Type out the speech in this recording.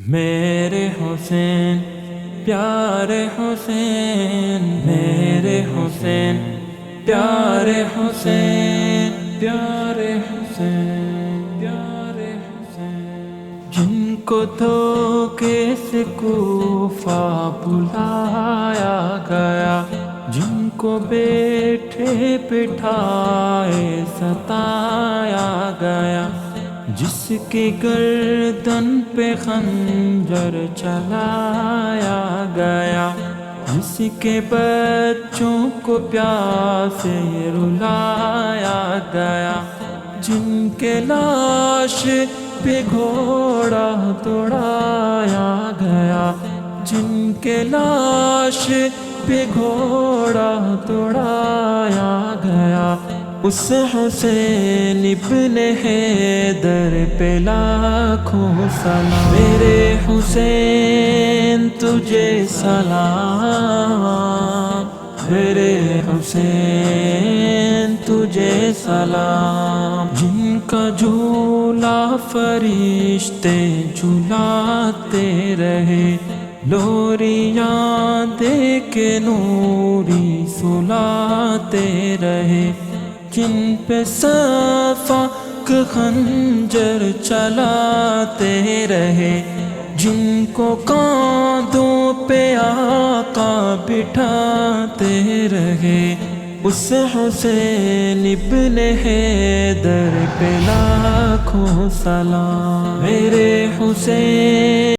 میرے حسین پیارے حسین، میرے حسین پیارے حسین، پیارے حسین، پیارے حسین، جن کو دھوکے سے کوفہ بلایا گیا، جن کو بیٹھے بٹھائے ستایا گیا، جس کی گردن پہ خنجر چلایا گیا، جس کے بچوں کو پیاسے رلایا گیا، جن کے لاش پہ گھوڑا دوڑایا گیا، جن کے لاش پہ گھوڑا دوڑایا گیا، اس حسین ابن حیدر پہ لاکھوں سلام۔ میرے حسین تجھے سلام، میرے حسین تجھے سلام، جن کا جھولا فرشتے جھلاتے رہے، لوریاں دے کے نوری سلاتے رہے، جن پہ صفاق خنجر چلاتے رہے، جن کو کاندھوں پہ آقا بٹھاتے رہے، اس حسین ابن حیدر پہ لاکھوں سلام۔ میرے حسین